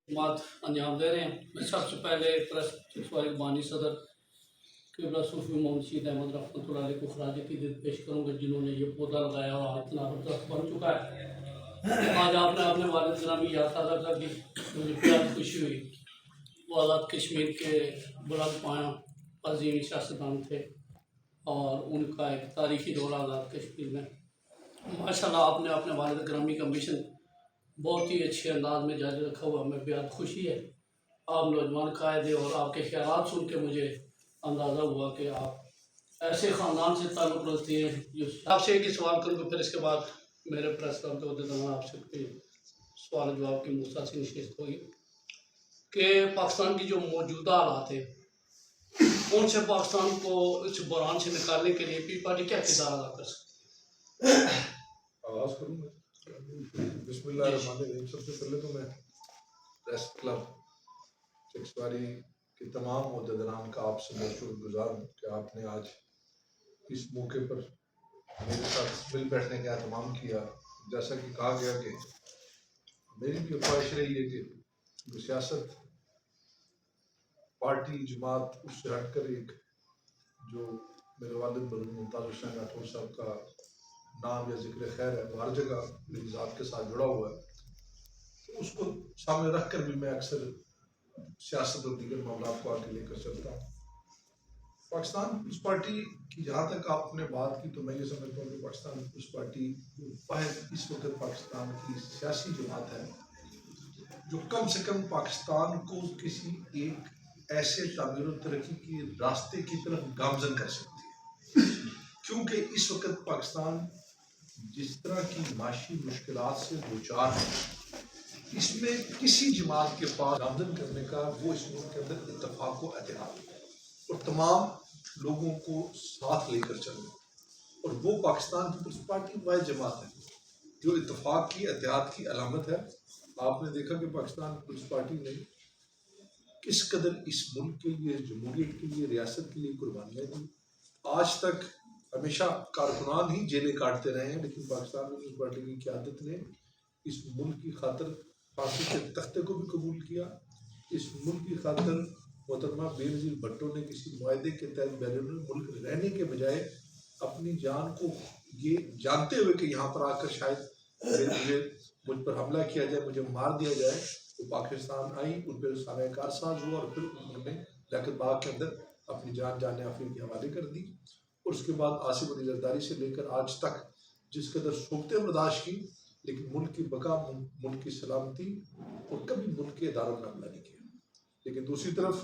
खदमात अंजाम दे रहे हैं। मैं सबसे पहले ट्रस्ट बानी सदर किबला सूफी मोहम्मद शीद अहमद रहमतुल्लाह अलैह को खराज अक़ीदत पेश करूँगा, जिन्होंने ये पौधा लगाया और आज नाबदस्त बन चुका है। आज आपने अपने वालिद गिरामी याद ताज़ा कर दी, मुझे बेहद खुशी हुई। वो आज़ाद कश्मीर के बुलंद पाया अजीम सियासतदान थे और उनका एक तारीखी दौर आज़ाद कश्मीर में माशाल्लाह आपने अपने वालिद गिरामी का मिशन बहुत ही अच्छे अंदाज में जारी रखा हुआ। मैं बेहद खुशी है आप नौजवान कायदे और आपके ख्यालात सुन के मुझे अंदाज़ा हुआ कि आप ऐसे ख़ानदान से ताल्लुक़ रखते हैं। जो आपसे एक ही सवाल करूँगा, फिर इसके बाद मेरे प्रेस क्लब के होते दौरान आपसे कोई सवाल जवाब की मुसासी नशिस्त होगी कि पाकिस्तान की जो मौजूदा हालात है उनसे पाकिस्तान को इस बहरान से निकालने के लिए पी पार्टी क्या किरदार अदा कर सकती है? आगाज़ करूँगा। बिस्मिल्लाहिर्रहमानिर्रहीम। सबसे पहले तो मैं प्रेस क्लब चकसवारी के तमाम मुद्दरान का आपसे बहुत शुक्रगुजार हूँ कि आपने आज इस मौके पर मेरे साथ मिल बैठने का एहतमाम किया। जैसा कि कहा गया कि मेरी भी ख्वाहिश रही है कि सियासत पार्टी जमात उससे हटकर एक जो मेरे वालिद मरहूम मुमताज़ हुसैन राठौर साहब का नाम या जिक्र खैर है, हर जगह मेरी ज़ात के साथ जुड़ा हुआ है, तो उसको सामने रख कर भी मैं अक्सर सियासत और दीगर मामलों को आगे लेकर चलता हूँ। पाकिस्तान पीपल्स पार्टी की जहाँ तक आपने बात की, तो मैं ये समझता हूँ कि पाकिस्तान पीपल्स पार्टी वाहिद इस वक्त पाकिस्तान की सियासी जमात है जो कम से कम पाकिस्तान को किसी एक ऐसे तामीर और तरक्की के रास्ते की तरफ गामजन कर सकती है, क्योंकि इस वक्त पाकिस्तान जिस तरह की माशी मुश्किलात से दो चार है, इसमें किसी जमात के पास गामजन करने का वो इस मुल्क के अंदर इत्तेफाक व इत्तेहाद और तमाम लोगों को साथ लेकर चलना, और वो पाकिस्तान पीपल्स पार्टी वाहिद जमात है जो इत्तेफाक की इत्तेहाद की अलामत है। आपने देखा कि पाकिस्तान पीपल्स पार्टी ने किस कदर इस मुल्क के लिए, जमहूरियत के लिए, रियासत के लिए कुर्बानियाँ दी। आज तक हमेशा कारकुनान ही जेलें काटते रहे हैं, लेकिन पाकिस्तान पीपल्स पार्टी की क़यादत ने इस मुल्क की खातिर फांसी के तख्ते को भी कबूल किया। इस मुल्क की खातिर मोहतरमा बेनज़ीर भुट्टो ने किसी मुआहदे के तहत बैरून मुल्क रहने के बजाय अपनी जान को ये जानते हुए कि यहाँ पर आकर शायद मुझ पर हमला किया जाए, मुझे मार दिया जाए, तो पाकिस्तान आई, उन पर सारा कारसाज हुआ और फिर उन्होंने लियाकत बाग के अंदर अपनी जान आफरीन के हवाले कर दी। और उसके बाद आसिफ अली जरदारी से लेकर आज तक जिस कदर सोबतें बर्दाश्त की, लेकिन मुल्क की बका, मुल्क की सलामती और कभी मुल्क के इदारों में हमला नहीं किया। लेकिन दूसरी तरफ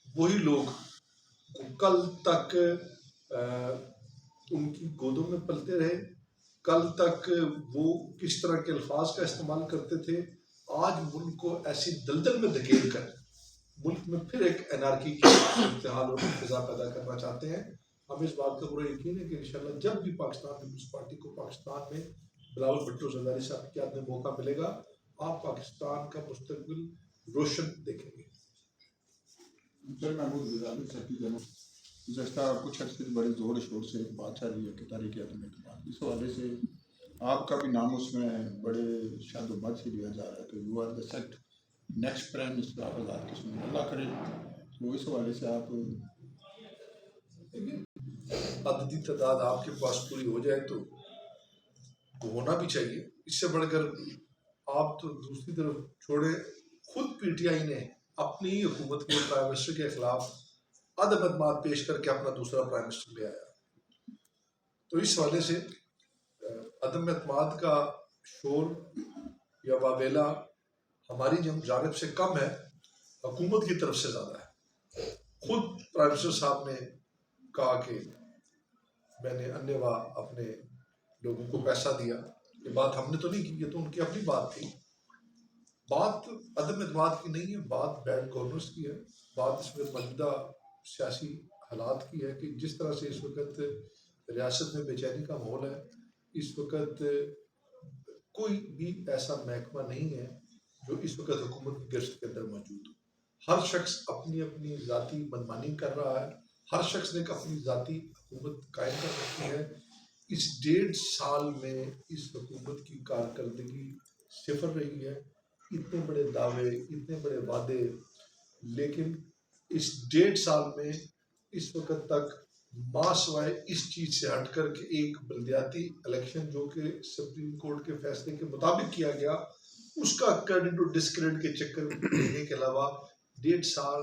वही लोग कल तक उनकी गोदों में पलते रहे, कल तक वो किस तरह के अल्फाज का इस्तेमाल करते थे, आज मुल्क को ऐसी दलदल में धकेल कर मुल्क में फिर एक एनार्की की इम्तिहान और फिजा पैदा करना चाहते हैं। हमें इस बात का पूरा यकीन है कि इंशाल्लाह जब भी पाकिस्तान पीपल्स पार्टी को पाकिस्तान में बिलावल भुट्टो जरदारी साहब के हाथ में मौका मिलेगा, आप पाकिस्तान का मुस्तकबिल रोशन देखेंगे। गुज़श्ता कुछ अर्से बड़े ज़ोर शोर से बात चल रही है कि तारीख़ अदम एतमाद, इस हवाले से आपका भी नाम उसमें बड़े शादोबाद से लिया जा रहा है, तो you are the set next prime minister of Azad Kashmir, अल्लाह करे। तो इस हवाले से आप अददी तादाद आपके पास पूरी हो जाए तो होना भी चाहिए। इससे बढ़कर आप तो दूसरी तरफ छोड़े, खुद पीटीआई ने अपनी ही हुकूमत के प्राइम मिनिस्टर के खिलाफ अदम एतमाद पेश करके अपना दूसरा प्राइम मिनिस्टर ले आया। तो इस हवाले से अदम एतमाद का शोर या वावेला हमारी जानिब से कम है, हुकूमत की तरफ से ज़्यादा है। खुद प्राइम मिनिस्टर साहब ने कहा कि मैंने अन्यवा अपने लोगों को पैसा दिया, ये बात हमने तो नहीं की, ये तो उनकी अपनी बात थी। बात अदम एतमाद की नहीं है, बात बैड गवर्नेंस की है, बात इसमें मौजूदा सियासी हालात की है कि जिस तरह से इस वक्त रियासत में बेचैनी का माहौल है, इस वक्त कोई भी ऐसा महकमा नहीं है जो इस वक्त हुकूमत की गिरफ्त के अंदर मौजूद हो। हर शख्स अपनी अपनी ज़ाती मनमानी कर रहा है, हर शख्स ने अपनी ज़ाती हुकूमत कायम कर रखी है। इस 1.5 साल में इस हुकूमत की कारकर्दगी सिफर रही है। इतने बड़े दावे, इतने बड़े वादे, लेकिन इस 1.5 साल में इस वक्त तक मासवाए इस चीज से हट कर के एक बलदियाती इलेक्शन जो कि सुप्रीम कोर्ट के फैसले के मुताबिक किया गया, उसका क्रेडिट और डिस्क्रेडिट के चक्कर देने के अलावा 1.5 साल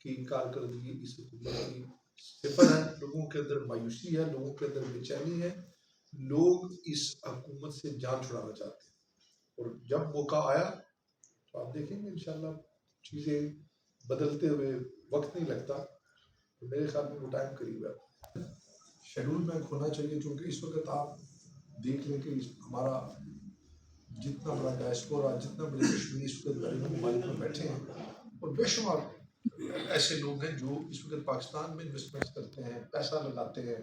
की कारकर्दगी इस हुकूमत की सिफर है। लोगों के अंदर मायूसी है, लोगों के अंदर बेचैनी है, लोग इस हुकूमत से जान छुड़ाना चाहते हैं। और जब मौका आया तो आप देखेंगे इंशाल्लाह चीज़ें बदलते हुए वक्त नहीं लगता, तो मेरे ख्याल में वो टाइम करीब है। शेड्यूल बैंक होना चाहिए, क्योंकि इस वक्त आप देख लें कि हमारा जितना बड़ा डायस्पोरा, जितना बड़े कश्मीरी इस वक्त गरीबी ममालिक में बैठे हैं, और बेशुमार ऐसे लोग हैं जो इस वक्त पाकिस्तान में इन्वेस्टमेंट्स करते हैं, पैसा लगाते हैं,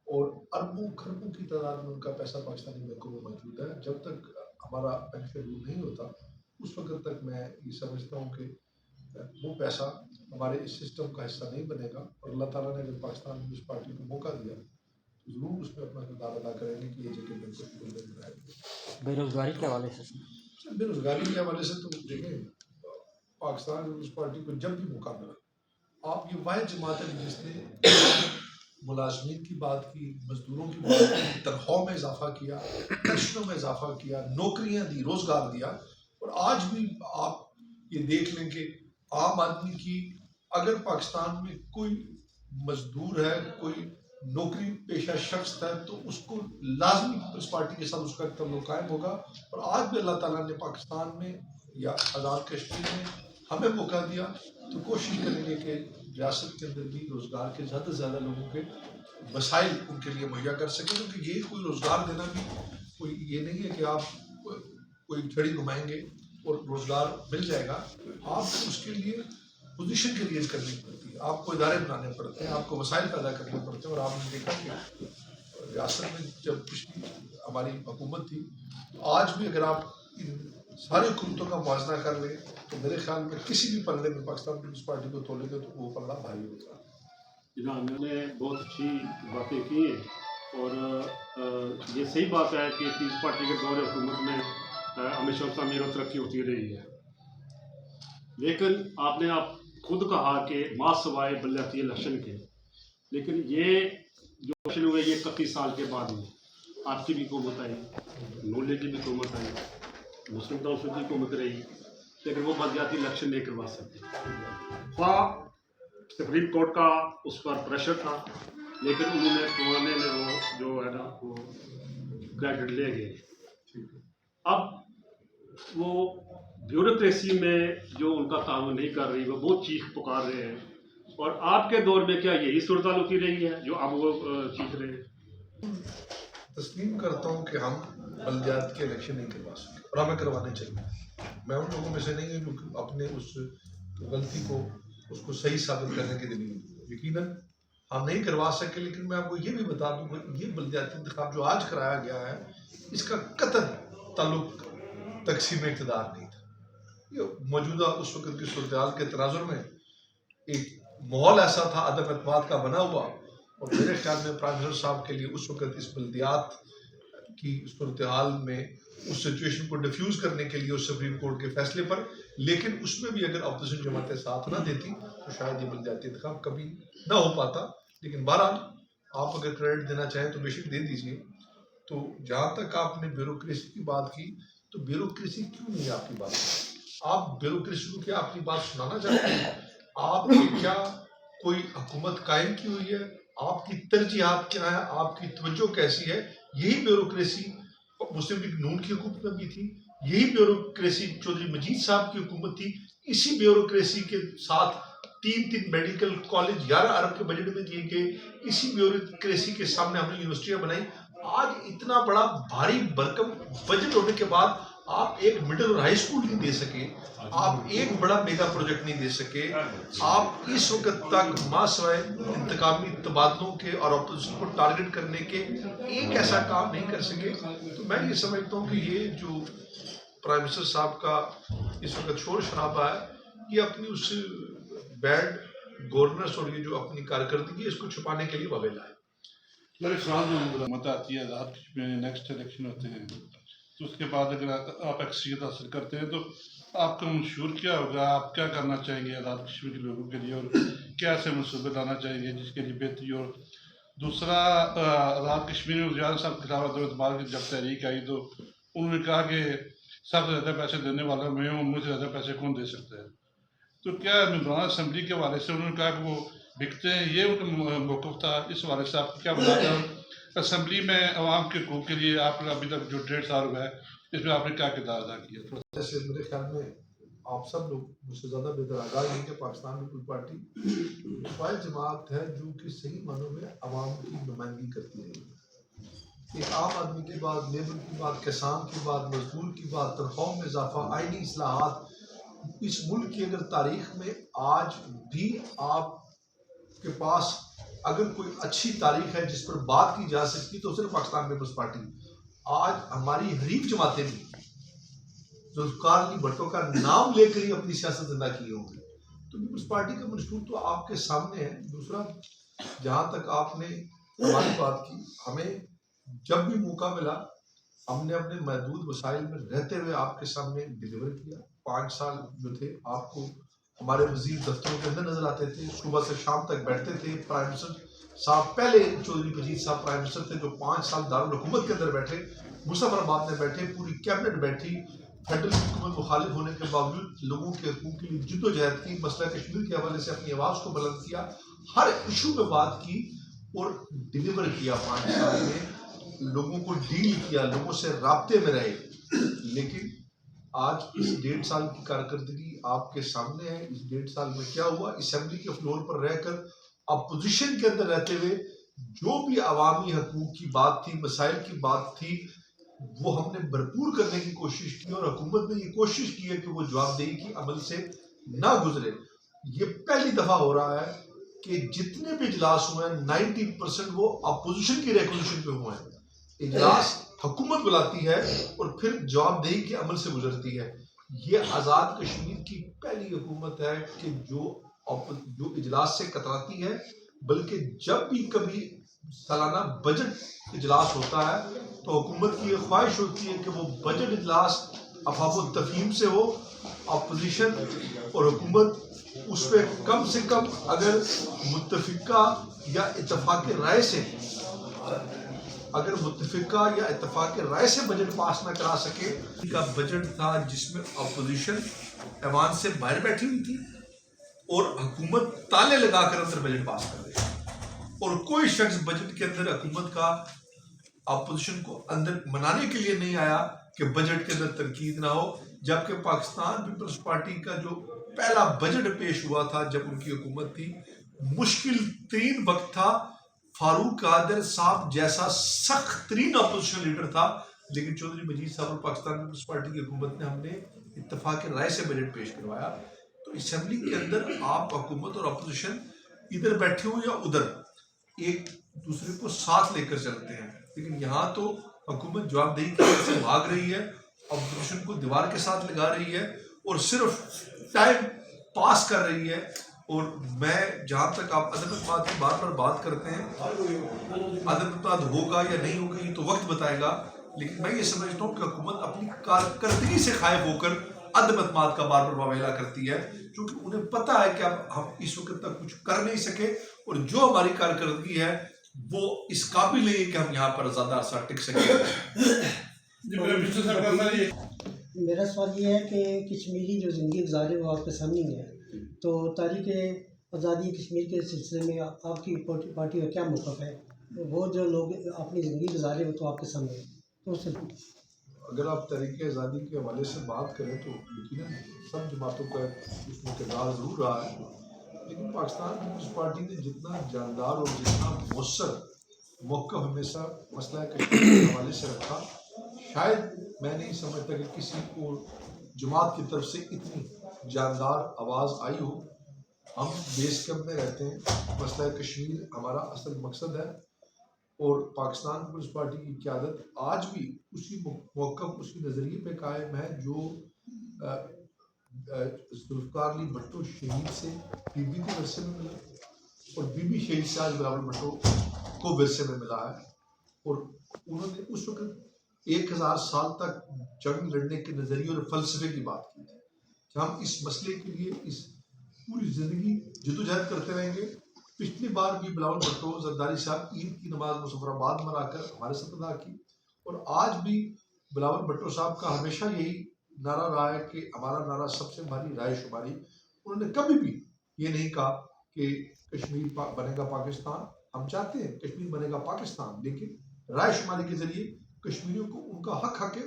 और अरबों खरबों की तादाद में उनका पैसा पाकिस्तानी बैंकों में मौजूद है। जब तक हमारा बैंक शेड्यूल नहीं होता, उस वक्त तक मैं ये समझता हूँ कि वो पैसा हमारे इस सिस्टम का हिस्सा नहीं बनेगा, और अल्लाह ताला ने अगर पाकिस्तान में उस पार्टी को मौका दिया तो ज़रूर उसमें अपना किरदार अदा करेंगे कि ये जगह बिल्कुल गोल्डन बनाएंगे। बेरोजगारी के हवाले से बेरोजगारी के हवाले से तो देखें, पाकिस्तान में उस पार्टी को जब भी मौका मिला, आप ये वाहिद जमात है जिसने मुलाजमीन की बात की, मजदूरों की बात की, तनख्वाह में इजाफा किया, पेंशनों में इजाफा किया, नौकरियां दी, रोजगार दिया। और आज भी आप ये देख लें कि आम आदमी की, अगर पाकिस्तान में कोई मजदूर है, कोई नौकरी पेशा शख्स है, तो उसको लाजमी पीपल्स पार्टी के साथ उसका तल्लुक कायम होगा। और आज भी अल्लाह ताला ने पाकिस्तान में या आज़ाद कश्मीर में हमें मौका दिया, तो कोशिश करेंगे कि रियासत के अंदर भी रोज़गार के ज़्यादा से ज़्यादा लोगों के वसाइल उनके लिए मुहैया कर सकें। क्योंकि ये कोई रोज़गार देना भी कोई ये नहीं है कि आप कोई छड़ी घुमाएंगे और रोज़गार मिल जाएगा। आपको उसके लिए पोजीशन क्रिएट करनी पड़ती है, आपको इदारे बनाने पड़ते हैं, आपको वसाइल पैदा करने पड़ते हैं। और आपने देखा कि रियासत में जब पिछली हमारी हुकूमत थी, तो आज भी अगर आप इन सारी हुकूमतों का मुआवजा कर लें, तो मेरे ख्याल में किसी भी पल्ले में पाकिस्तान पीपल्स पार्टी को तोलेंगे तो वो पल्ला भारी होगा। जनाब, मैंने बहुत अच्छी बातें की हैं, और ये सही बात है कि पीपल्स पार्टी के दौर हुकूमत में हमेशा तमीर और तरक्की होती रही है। लेकिन आपने आप खुद कहा कि मासवाए बलदियाती इलेक्शन के, लेकिन ये जो इलेक्शन हुए ये 31 साल के बाद हुए। आपकी भी हुकूमत आई, नून लीग की भी हुकूमत आई, मुस्लिम काउंसिल की हुकूमत रही, लेकिन वो बलदियाती इलेक्शन नहीं करवा सकते। सुप्रीम कोर्ट का उस पर प्रेशर था, लेकिन उन्होंने पुराने में वो जो है ना वो क्रेडिट ले गए। अब वो ब्यूरोक्रेसी में जो उनका काम नहीं कर रही, वो बहुत चीख पुकार रहे हैं। और आपके दौर में क्या यही सूरत होती रही है जो अब वो चीख रहे हैं? तस्लीम करता हूँ कि हम बलदियात के इलेक्शन नहीं करवा सकते, और हमें करवाने चाहिए। मैं उन लोगों में से नहीं हूँ जो अपने उस गलती को उसको सही साबित करने के लिए, यकीनन हम नहीं करवा सके। लेकिन मैं आपको ये भी बता दूँ कि ये बलदियाती इंतखाब जो आज कराया गया है, इसका कतई ताल्लुक तकसीम इक़्तिदार नहीं था। ये मौजूदा उस वक्त की सूरत-ए-हाल के तनाजुर में एक माहौल ऐसा था अदम एतमाद का बना हुआ, और मेरे ख्याल में प्राइम मिनिस्टर साहब के लिए उस वक्त इस बलदियात की सूरत-ए-हाल में उस सिचुएशन को डिफ्यूज़ करने के लिए उस सुप्रीम कोर्ट के फैसले पर, लेकिन उसमें भी अगर अपोजिशन जमातें साथ ना देती तो शायद ये बलदियाती इंतखाब कभी ना हो पाता। लेकिन बहरहाल आप अगर क्रेडिट देना चाहें तो बेशक दे दीजिए। तो जहाँ तक आपने ब्यूरोक्रेसी की बात की, तो ब्यूरोक्रेसी क्यों नहीं है आपकी बात? आप ब्यूरोक्रेसी को क्या अपनी बात सुनाना चाहते हैं? आपने क्या कोई हुकूमत कायम की हुई है? आपकी तरजीहात क्या है? आपकी तवज्जो कैसी है? यही ब्यूरोक्रेसी मुस्लिम लीग नून की हुकूमत में भी थी, यही ब्यूरोक्रेसी चौधरी मजीद साहब की हुकूमत थी। इसी ब्यूरोक्रेसी के साथ 3 मेडिकल कॉलेज 11 अरब के बजट में दिए गए। इसी ब्यूरोक्रेसी के सामने हमने यूनिवर्सिटियां बनाई। आज इतना बड़ा भारी भरकम बजट होने के बाद आप एक मिडिल और हाई स्कूल नहीं दे सके, आप एक बड़ा मेगा प्रोजेक्ट नहीं दे सके, आप इस वक्त तक मासवाए इंतकामी तबादलों के और अपोजिशन को टारगेट करने के एक ऐसा काम नहीं कर सके। तो मैं ये समझता हूँ कि ये जो प्राइम मिनिस्टर साहब का इस वक्त शोर शराबा है, ये अपनी उस बैड गवर्नेंस और ये जो अपनी कारकर्दगी है इसको छुपाने के लिए ववेला है। मेरे ख्याल में मत आती है आज़ाद में नेक्स्ट इलेक्शन होते हैं, तो उसके बाद अगर आप अक्सरियत हासिल करते हैं तो आपका मंशूर क्या होगा, आप क्या करना चाहेंगे आज़ाद कश्मीर के लोगों के लिए और क्या ऐसे मनसूबे लाना चाहेंगे जिसके लिए बेहतरी? और दूसरा, आज़ाद कश्मीर में वज़ीर साहब के खिलाफ अदम की जब तहरीक आई तो उन्होंने कहा कि सबसे ज़्यादा पैसे देने वाला मैं हूँ, मुझसे ज़्यादा पैसे कौन दे सकता है? तो क्या मेम्बरान असम्बली के हवाले से उन्होंने कहा कि वो बिकते हैं, ये उनका मौक़िफ़ था? इस हवाले से आप क्या बताते हैं? और असम्बली में अवाम के हकूक़ के लिए आप अभी तक जो 1.5 साल हुआ है इसमें आपने क्या किरदार अदा किया? जैसे मेरे ख्याल में आप सब लोग मुझसे ज़्यादा बेहतर आगाह हैं कि पाकिस्तान पीपल्स पार्टी वह जमात है जो कि सही मानों में अवाम की नुमाइंदगी करती है। एक आम आदमी की बात, लेबर की बात, किसान की बात, मजदूर की बात, तनख्वाहों में इजाफा, आईनी इस्लाहात, इस मुल्क की अगर तारीख में आज भी आपके पास अगर कोई अच्छी तारीख है जिस पर बात की जा सकती तो सिर्फ पाकिस्तान पीपल्स पार्टी। आज हमारी हरीफ जमातें भी जुल्फ़िकार अली भुट्टो का नाम लेकर ही अपनी सियासत जिंदा की होंगी। तो पीपल्स पार्टी का मंशूर तो आपके सामने है। दूसरा, जहाँ तक आपने हमारी बात की, हमें जब भी मौका मिला हमने अपने महदूद वसाइल में रहते हुए आपके सामने डिलीवर किया। 5 साल जो थे आपको हमारे वजीर दफ्तरों के अंदर नजर आते थे, सुबह से शाम तक बैठते थे। प्राइम मिनिस्टर साहब, पहले चौधरी मजीद साहब प्राइम मिनिस्टर थे जो 5 साल दारुल हुकूमत के अंदर बैठे, मुजफ्फराबाद में बैठे, पूरी कैबिनेट बैठी, फेडरल हुकूमत मुखालिफ होने के बावजूद लोगों के हकूक़ के लिए जिद्दोजहद की, मसला कश्मीर के हवाले से अपनी आवाज़ को बुलंद किया, हर इशू में बात की और डिलीवर किया। 5 साल में लोगों को डील किया, लोगों से राब्ते में रहे। लेकिन आज इस 1.5 साल की कारकर्दगी आपके सामने है। इस 1.5 साल में क्या हुआ? असेंबली के फ्लोर पर रहकर अपोजिशन के अंदर रहते हुए जो भी अवामी हकूक़ की बात थी, मसाइल की बात थी, वो हमने भरपूर करने की कोशिश की और हुकूमत ने ये कोशिश की है कि वो जवाबदेही की अमल से ना गुजरे। ये पहली दफ़ा हो रहा है कि जितने भी इजलास हुए हैं 90% वो अपोजिशन की रेकोल्यूशन पे हुए हैं। इजलास हुकूमत बुलाती है और फिर जवाबदेही के अमल से गुजरती है। ये आज़ाद कश्मीर की पहली हुकूमत है कि जो इजलास से कतराती है, बल्कि जब भी कभी सालाना बजट इजलास होता है तो हुकूमत की ये ख्वाहिश होती है कि वो बजट इजलास अफाब तफहीम से हो, अपोजिशन और हुकूमत उस पर कम से कम अगर मुत्तफिका या इत्तफाक राय से बजट पास ना करा सके। का बजट था जिसमें अपोजिशन ऐवान से बाहर बैठी हुई थी और हुकूमत ताले लगाकर अंदर बजट पास कर रही थी और कोई शख्स बजट के अंदर हुकूमत का अपोजिशन को अंदर मनाने के लिए नहीं आया कि बजट के अंदर तनकीद ना हो। जबकि पाकिस्तान पीपल्स पार्टी का जो पहला बजट पेश हुआ था जब उनकी हुकूमत थी, मुश्किल तरीन वक्त था, फारूक कादर साहब जैसा सख्त तरीन अपोजिशन लीडर था, लेकिन चौधरी मजीद साहब और पाकिस्तान पीपल्स पार्टी की हुकूमत ने हमने इत्तफाक राय से बजट पेश करवाया। तो असेंबली के अंदर आप हुकूमत और अपोजिशन इधर बैठे हो या उधर एक दूसरे को साथ लेकर चलते हैं, लेकिन यहाँ तो हुकूमत जवाबदेही की वजह से भाग रही है, अपोजिशन को दीवार के साथ लगा रही है और सिर्फ टाइम पास कर रही है। और मैं जहाँ तक आप अदम-ए-इत्तेहाद की बार बात करते हैं, अदम-ए-इत्तेहाद होगा या नहीं होगा ये तो वक्त बताएगा, लेकिन मैं ये समझता हूँ कि हुकूमत अपनी कारकर्दगी से खायफ होकर अदम-ए-इत्तेहाद का बार वावेला करती है, क्योंकि उन्हें पता है कि अब हम इस वक्त तक कुछ कर नहीं सके और जो हमारी कारकर्दगी है वो इस काबिल नहीं है कि हम यहाँ पर ज़्यादा अरसा टिक सकें। मेरा सवाल ये है कि कश्मीरी जो ज़िंदगी गुजारे वो आपके सामने ही है, तो तारीख़ आज़ादी कश्मीर के सिलसिले में आपकी पार्टी का क्या मौक़िफ़ है? वो जो लोग अपनी ज़िंदगी गुजारे वो तो आपके सामने है, तो उससे अगर आप तहरीक आज़ादी के हवाले से बात करें तो यकीनन सब जमातों का उसमें किरदार ज़रूर रहा है, लेकिन पाकिस्तान पीपल्स पार्टी ने जितना जानदार और जितना मौसर मौक़िफ़ हमेशा मसला कश्मीर के हवाले से रखा, शायद मैं नहीं समझता कि किसी को जमात की तरफ से इतनी जानदार आवाज़ आई हो। हम बेस कैंप में रहते हैं, मसला कश्मीर हमारा असल मकसद है और पाकिस्तान पीपल्स पार्टी की क़यादत आज भी उसी मौक़िफ़ उसी नज़रिए पे कायम है जो जुल्फ़िकार अली भुट्टो शहीद से बीबी को विरसे में मिला और बीबी शहीद से आज बिलावल भुट्टो को विरसे में मिला है। और उन्होंने उस वक्त 1000 साल तक जंग लड़ने के नज़रिए और फ़लसफ़े की बात की थी। کہ ہم اس مسئلے کے لیے اس پوری زندگی جدوجہد کرتے رہیں گے. پچھلی بار بھی بلاول بھٹو زرداری صاحب عید کی نماز مظفرآباد میں لا کر ہمارے ساتھ ادا کی, اور آج بھی بلاول بھٹو صاحب کا ہمیشہ یہی نعرہ رہا ہے کہ ہمارا نعرہ سب سے بھاری رائے شماری. انہوں نے کبھی بھی یہ نہیں کہا کہ کشمیر بنے گا پاکستان. ہم چاہتے ہیں کشمیر بنے گا پاکستان, لیکن رائے شماری کے ذریعے کشمیریوں کو ان کا حق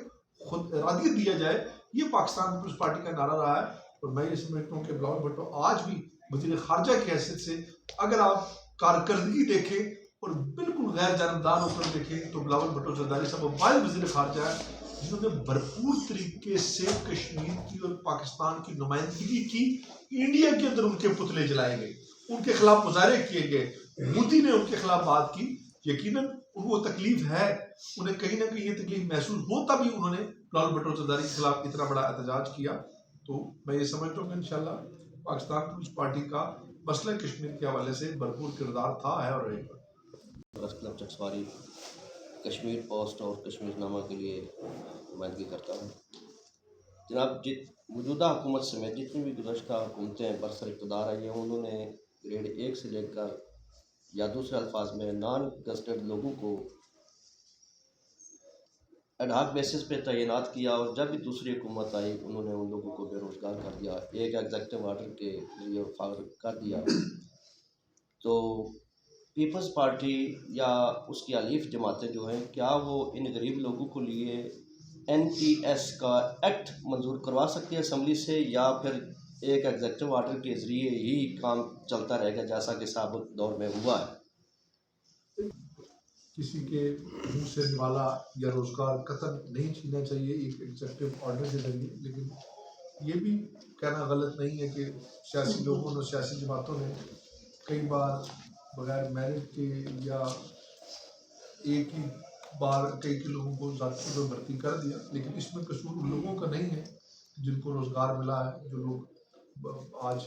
خود ارادیت دیا جائے. یہ پاکستان پیپلز پارٹی کا نعرہ رہا ہے, اور میں یہ سمجھتا ہوں کہ بلاول بھٹو آج بھی وزیر خارجہ کی حیثیت سے اگر آپ کارکردگی دیکھیں اور بالکل غیر جانبدار ہو کر دیکھیں تو بلاول بھٹو زرداری صاحب واحد وزیر خارجہ ہیں جنہوں نے بھرپور طریقے سے کشمیر کی اور پاکستان کی نمائندگی کی. انڈیا کے اندر ان کے پتلے جلائے گئے, ان کے خلاف مظاہرے کیے گئے, مودی نے ان کے خلاف بات کی. یقیناً ان کو تکلیف ہے, انہیں کہیں نہ کہیں یہ تکلیف محسوس ہوتا بھی انہوں نے بلاول بھٹو زرداری کے خلاف اتنا بڑا احتجاج کیا. تو میں یہ سمجھتا ہوں کہ انشاءاللہ پاکستان پیپلز پارٹی کا مسئلہ کشمیر کے حوالے سے بھرپور کردار تھا, ہے اور رہے گا. Press club Chakswari Kashmir post اور کشمیر نامہ کے لیے نمائندگی کرتا ہوں. جناب, موجودہ حکومت سمیت جتنی بھی گزشتہ حکومتیں برسر اقتدار آئی ہیں, انہوں نے گریڈ 1 سے لے کر یا دوسرے الفاظ میں نان گزٹڈ لوگوں کو ایڈ ہاک بیسس پہ تعینات کیا, اور جب بھی دوسری حکومت آئی انہوں نے ان لوگوں کو بے روزگار کر دیا, ایک ایگزیکٹو آرڈر کے ذریعے فارغ کر دیا. تو پیپلز پارٹی یا اس کی حلیف جماعتیں جو ہیں, کیا وہ ان غریب لوگوں کو لیے NPS کا ایکٹ منظور کروا سکتی ہے اسمبلی سے, یا پھر ایک ایگزیکٹو آرڈر کے ذریعے ہی کام چلتا رہے گا جیسا کہ سابق دور میں ہوا ہے؟ کسی کے منہ سے نوالا یا روزگار قطع نہیں چھیننا چاہیے ایک ایگزیکٹو آرڈر کے ذریعے, لیکن یہ بھی کہنا غلط نہیں ہے کہ سیاسی لوگوں نے, سیاسی جماعتوں نے کئی بار بغیر میرٹ کے یا ایک ہی بار کئی لوگوں کو ذاتی طور پر بھرتی کر دیا. لیکن اس میں قصور ان لوگوں کا نہیں ہے جن کو روزگار ملا ہے, جو لوگ آج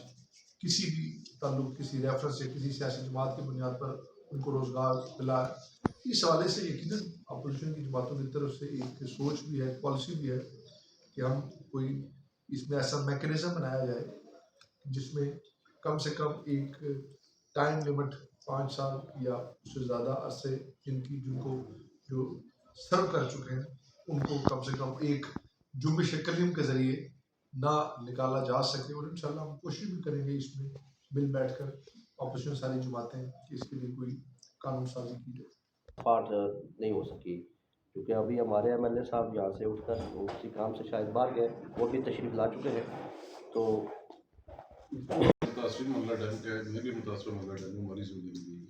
کسی بھی تعلق, کسی ریفرنس یا کسی سیاسی جماعت کی بنیاد پر ان کو روزگار ملا ہے. اس حوالے سے یقیناً اپوزیشن کی جماعتوں کی طرف سے ایک سوچ بھی ہے, پالیسی بھی ہے کہ ہم کوئی اس میں ایسا میکینزم بنایا جائے جس میں کم سے کم ایک ٹائم لمٹ 5 سال یا اس سے زیادہ عرصے جن کو جو سرو کر چکے ہیں ان کو کم سے کم ایک جنبش کلیم کے ذریعے نہ نکالا جا سکے. اور انشاءاللہ ہم کوشش بھی کریں گے اس میں مل بیٹھ کر اپوزیشن ساری جماعتیں کہ اس کے لیے کوئی قانون سازی کی جائے. پارٹ نہیں ہو سکی کیونکہ ابھی ہمارے MLA صاحب یہاں سے اٹھ کر کسی کام سے شاید باہر گئے, وہ بھی تشریف لا چکے ہیں. تو متاثر معاملہ ڈیم کا ہے, میں بھی متاثر معاملہ ڈیم ہماری زندگی میں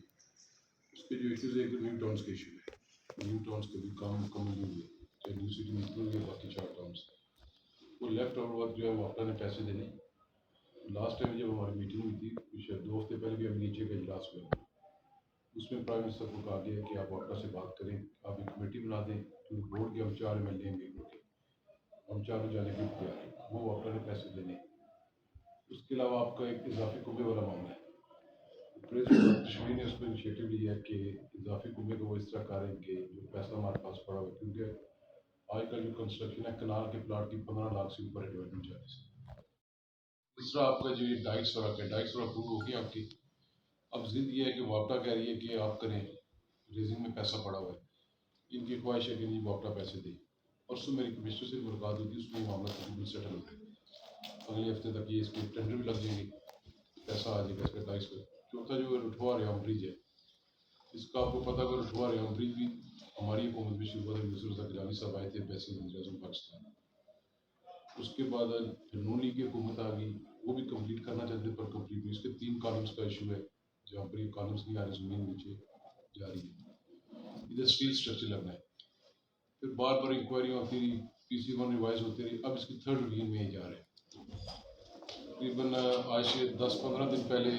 اس کے جو ایشوز ہے, ایک نیو ٹاؤنس کے ایشو ہے. نیو ٹاؤنس کا بھی کام مکمل نہیں ہوئے, چاہے نیو سٹی میں اتنی ہوئی, باقی 4 ٹاؤنس وہ لیفٹ اوور ورک جو ہے وہ آپ نے پیسے دینے. لاسٹ ٹائم جب ہماری میٹنگ ہوئی تھی, شاید 2 ہفتے پہلے بھی ہم نیچے کا اجلاس ہوا, اس میں پرائم منسٹر کو کہا گیا کہ آپ واپس سے بات کریں, آپ ایک کمیٹی بنا دیں, کیونکہ بورڈ کے ہم 4 MLA ہیں میرے کے, ہم 4 جانے کے تیار ہیں, وہ واپس نے پیسے دینے. اس کے علاوہ آپ کا ایک اضافی کنبے والا معاملہ ہے. پریزیڈنٹ کشمیر نے اس کو انیشیٹو لیا ہے کہ اضافی کنبے کو وہ اس طرح کریں کہ جو پیسہ ہمارے پاس پڑا ہوا ہے, کیونکہ آج کل جو کنسٹرکشن ہے کنال کے پلاٹ کی 15 لاکھ سے اوپر ہے ڈیولپمنٹ چارجز. اس طرح آپ کا جو یہ 2.5 سڑک ہے, 2.5 سڑک پور ہوگی آپ کی. اب ضد یہ ہے کہ واپٹا کہہ رہی ہے کہ آپ کریں, ریزنگ میں پیسہ پڑا ہوا ہے, ان کی خواہش ہے کہ نہیں واپٹا پیسے دے. پرسوں میری کمشنر سے ملاقات ہوئی تھی, اس میں معاملہ تقریباً سیٹل ہو گیا. اگلے ہفتے تک یہ اس کے ٹینڈر بھی لگ جائیں گے, پیسہ آ جائے گا اس کا 2.5 کا. چوتھا جو ہے رٹھوا ریام برج ہے, اس کا آپ کو پتہ کہ رٹھوا ریام برج بھی ہماری حکومت میں شروع ہوا تھا. یوسف رضا گیلانی صاحب آئے تھے پیسے وزیر اعظم پاکستان. اس کے بعد نون لیگ کی حکومت آ گئی, وہ بھی کمپلیٹ کرنا چاہتے پر کمپلیٹ نہیں. اس کے 3 کالمس کا ایشو ہے جہاں پر یہ کالمس نہیں آ رہے, زمین نیچے جا رہی ہے, ادھر اسٹیل اسٹرکچر لگنا ہے. پھر بار بار انکوائری ہوتی رہی, PC1 ریوائز ہوتی رہی, اب اس کی 3rd ریڈنگ میں ہی جا رہے ہیں. تقریباً آج سے 10-15 دن پہلے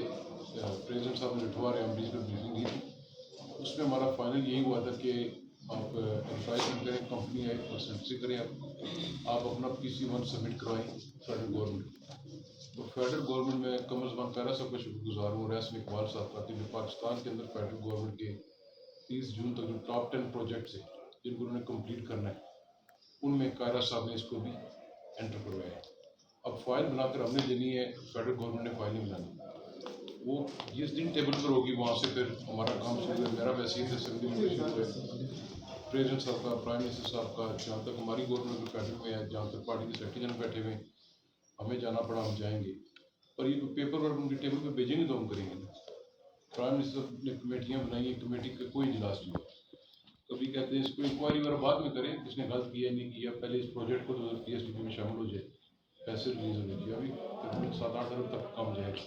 پریزیڈنٹ صاحب نے رٹھوا ریام برج پر بریفنگ دی تھی. اس میں ہمارا فائنل یہی ہوا تھا کہ آپ ایڈورٹائزمنٹ کریں, کمپنی آئے پرسنٹ سے کریں, آپ اپنا PC1 سبمٹ کروائیں فیڈرل گورنمنٹ کو. تو فیڈرل گورنمنٹ میں کم از کم پہلا سب کا شکر گزار ہوں ریاست اقبال صاحب کا کہ جو پاکستان کے اندر فیڈرل گورنمنٹ کے 30 جون تک جو ٹاپ 10 پروجیکٹس ہیں جن کو انہوں نے کمپلیٹ کرنا ہے, ان میں قاہرہ صاحب نے اس کو بھی انٹر کروایا ہے. अब फाइल बनाकर हमने देनी है, फेडरल गवर्नमेंट ने फाइल नहीं बनानी, वो जिस दिन टेबल पर होगी वहाँ से फिर हमारा काम शुरू है। मेरा वैसे ही असेंबली मेंबरशिप है, प्रेसिडेंट साहब का, प्राइम मिनिस्टर साहब का, जहाँ तक हमारी गवर्नमेंट फेडरल में है, जहाँ तक पार्टी के सेक्रेटरी जनरल बैठे हुए हैं, हमें जाना पड़ा हम जाएंगे, पर ये पेपर वर्क उनके टेबल पर भेजेंगे तो हम करेंगे ना। प्राइम मिनिस्टर ने कमेटियाँ बनाई हैं, कमेटी का कोई इजलास नहीं हुआ। कभी कहते हैं इसको इंक्वायरी वगैरह बाद में करें, किसने गलत किया नहीं किया, पहले इस प्रोजेक्ट को तो PSDP में शामिल हो जाए, पैसे रिलीज होने चाहिए। अभी तकरीबन 7-8 अरब तक कम जाएगा।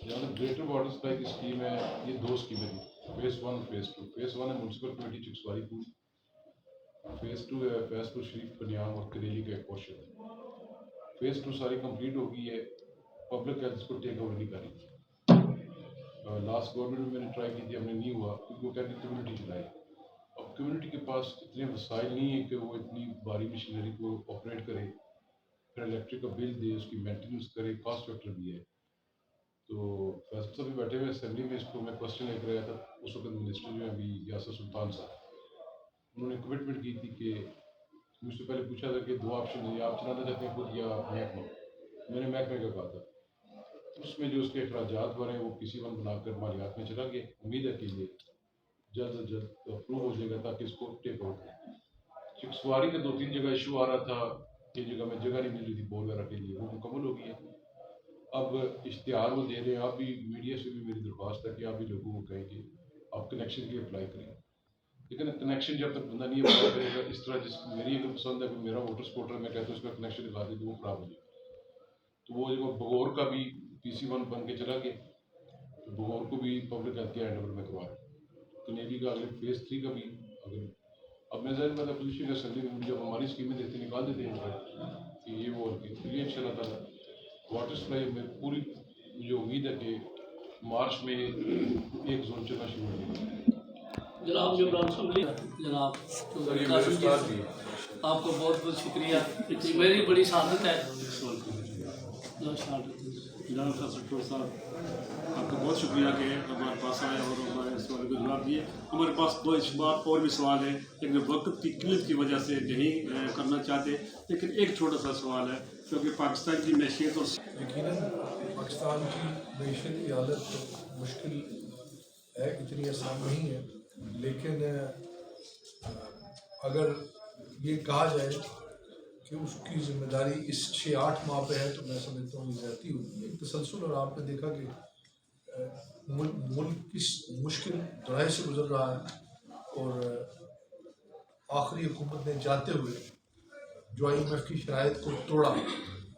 जहाँ तक ग्रेटर वाटर सप्लाई की स्कीम है, ये 2 स्कीमें थी, फेज़ 1 फेज़ 2। फेज़ 1 है म्यूनसिपल कमेटी चिक्सवारी पूरी, फेज़ 2 है फैजपुर शरीफ, बनियाम और करेली का एक पोर्शन है। फेज़ 2 सारी कंप्लीट हो गई है, पब्लिक हेल्थ को टेक ओवर नहीं कर रही थी। लास्ट गवर्नमेंट में मैंने ट्राई की थी, हमने नहीं हुआ क्योंकि वो कहती कम्युनिटी चलाई। अब कम्युनिटी के पास इतने वसाइल नहीं है कि वो इतनी भारी मशीनरी को ऑपरेट करे, फिर इलेक्ट्रिक का बिल दे, उसकी मेंटेनेंस करे, कॉस्ट फैक्टर भी है। तो फैसल साहब भी बैठे हुए असेंबली में, इसको मैं क्वेश्चन लेकर आया था, उस वक्त मिनिस्टर जो है अभी यासर सुल्तान साहब, उन्होंने कमिटमेंट की थी कि मुझसे पहले पूछा था कि 2 ऑप्शन है, आप चलाना चाहते हैं खुद या महकमा। मैंने महकमे का कहा था, उसमें जो उसके अखराजात बने वो PC1 बनाकर मालियात में चला गया। उम्मीद है कि ये जल्द से जल्द अप्रूव हो जाएगा ताकि इसको टेक ओवर करें। चिक्सवारी का 2-3 जगह इशू आ रहा था, ये जगह में जगह नहीं मिल रही थी बोर वगैरह के लिए, वो मुकम्मल हो गई है। अब इश्तिहार वो दे रहे हैं, आप भी मीडिया से भी मेरी दरख्वास्त है कि आप भी लोगों को कहें कि आप कनेक्शन के लिए अप्लाई करें, लेकिन कनेक्शन जब तक बंदा नहीं अप्लाई करेगा, इस तरह जिस मेरी अगर पसंद है, मेरा वोटर सपोर्टर मैं कहता हूँ उसका कनेक्शन दिखा दे तो वो खराब हो जाएगा। तो वो जो बगौर का भी PC1 बन के चला गया, तो बगौर को भी पब्लिक हेल्थ के हैंड ओवर में करवा रहे हैं। कनेडी का अगले फेज़ 3 का भी अगर अब मैं ज़ाहिर बात अपोजिशन का असेंबली में जब हमारी स्कीमें देते निकाल देते हैं कि ये वो और कि तो ये इंशाल्लाह ताला वाटर सप्लाई में पूरी मुझे उम्मीद है कि मार्च में एक जोन चलना शुरू हो जाएगा। जनाब जबरान असम्बली, जनाब चौधरी कासिम जी, आपको बहुत बहुत शुक्रिया, मेरी बड़ी शहादत है। जनाब फैसल साहब, आपका बहुत शुक्रिया कि हमारे पास आए और हमारे सवाल को जवाब दिए। हमारे पास कुछ बात और भी सवाल है, लेकिन वक्त की किल्लत की वजह से नहीं करना चाहते, लेकिन एक छोटा सा सवाल है क्योंकि पाकिस्तान की मैशियत और यकीनन पाकिस्तान की मैशियत की हालत तो मुश्किल है, इतनी आसान नहीं है, लेकिन अगर ये कहा जाए कि उसकी जिम्मेदारी इस 6-8 माह पे है तो मैं समझता हूँ ये ज़्यादती होगी। एक तसलसल, और आपने देखा कि मुल्क किस मुश्किल दौराहे से गुजर रहा है, और आखिरी हुकूमत ने जाते हुए जो IMF की शराइत को तोड़ा,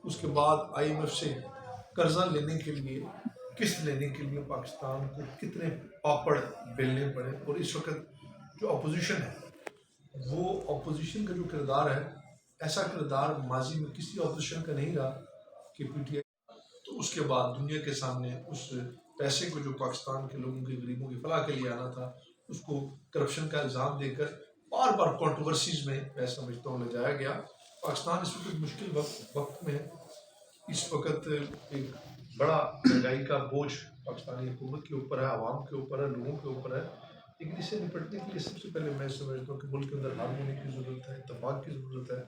उसके बाद IMF से कर्जा लेने के लिए, किस्त लेने के लिए पाकिस्तान को कितने पापड़ बेलने पड़े। और इस वक्त जो अपोजिशन है, वो अपोजिशन का जो किरदार है, ऐसा किरदार माजी में किसी अपोजिशन का नहीं रहा कि PTI, तो उसके बाद दुनिया के सामने उस पैसे को जो पाकिस्तान के लोगों के गरीबों की फलाह के लिए आना था, उसको करप्शन का इल्ज़ाम देकर बार बार कंट्रोवर्सीज में मैं समझता हूँ ले जाया गया। पाकिस्तान इस वक्त मुश्किल वक्त में है। इस वक्त एक बड़ा महंगाई का बोझ पाकिस्तानी हुकूमत के ऊपर है, आवाम के ऊपर है, लोगों के ऊपर है, लेकिन इससे निपटने के लिए सबसे पहले मैं समझता हूँ कि मुल्क के अंदर हारमोनी की ज़रूरत है, इत्तेफाक की ज़रूरत है,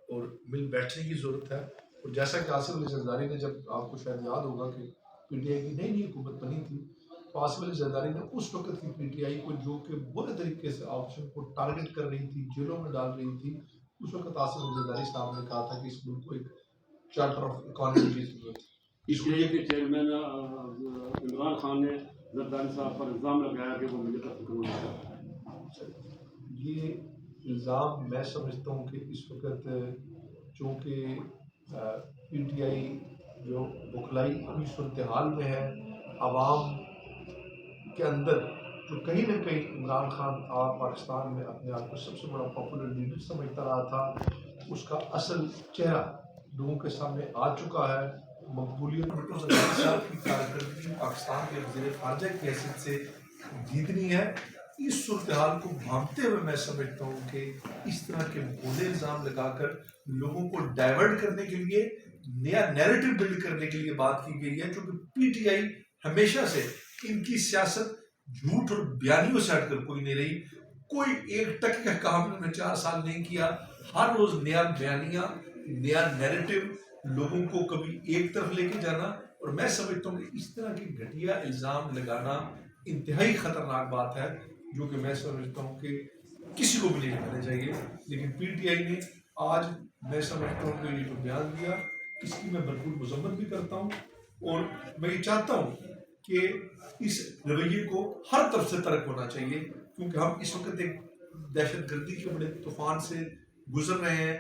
और मिल बैठने की ज़रूरत है। और जैसा कि आसिफ अली जरदारी ने, जब आपको शायद याद होगा कि PTI की नई हुकूमत बनी थी, तो आसिफ अली जरदारी ने उस वक्त की PTI को, जो कि बुरे तरीके से ऑप्शन को टारगेट कर रही थी, जेलों में डाल रही थी, उस वक्त आसिफ अली जरदारी साहब ने कहा था कि इस मुल्क को एक चार्टर ऑफ इकॉनमी की ज़रूरत है। PTI के चेयरमैन इमरान खान ने जरदारी साहब पर इल्ज़ाम लगाया कि वो मुझे कत्ल करना चाहते हैं। ये इल्ज़ाम मैं समझता हूँ कि इस वक्त चूँकि PTI जो बुखलाई हुई सूरत हाल में है, आवाम के अंदर जो कहीं ना कहीं इमरान खान पाकिस्तान में अपने आप को सबसे बड़ा पॉपुलर लीडर समझता रहा था, उसका असल चेहरा लोगों के सामने आ चुका है। मकबूलियत की कारकर्दगी पाकिस्तान के वज़ीर ख़ारजा की हैसियत से जीतनी है। इस सूरत हाल को भांपते हुए मैं समझता हूँ कि इस तरह के भोले इल्ज़ाम लगाकर लोगों को डाइवर्ट करने के लिए, नया नैरेटिव बिल्ड करने के लिए बात की गई है, क्योंकि PTI हमेशा से इनकी सियासत झूठ और बयानियों से हटकर कोई नहीं रही। कोई एक टक का काम इन्होंने 4 साल नहीं किया, हर रोज़ नया बयानिया, नया नैरेटिव लोगों को कभी एक तरफ लेके जाना, और मैं समझता हूँ कि इस तरह की घटिया इल्ज़ाम लगाना इंतहाई ख़तरनाक बात है, जो कि मैं समझता हूँ कि किसी को भी नहीं लगाना चाहिए। लेकिन पीटीआई ने आज मैं समझता हूँ कि ये जो बयान दिया, इसकी मैं भरपूर मजम्मत भी करता हूँ, और मैं ये चाहता हूँ कि इस रवैये को हर तरफ से तर्क होना चाहिए, क्योंकि हम इस वक्त एक दहशतगर्दी के बड़े तूफान से गुजर रहे हैं।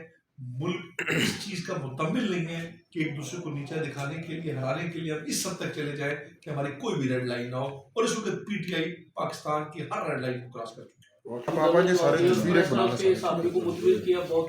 मुल्क इस चीज़ का मुतमिल नहीं है कि एक दूसरे को नीचा दिखाने के लिए, हराने के लिए हम इस हद तक चले जाए कि हमारी कोई भी रेड लाइन ना हो, और इस वक्त पीटीआई पाकिस्तान की हर रेड लाइन को क्रॉस कर चुकी है। पापा जी सारे तस्वीरें बनाना, साथी को मुतमिल किया बहुत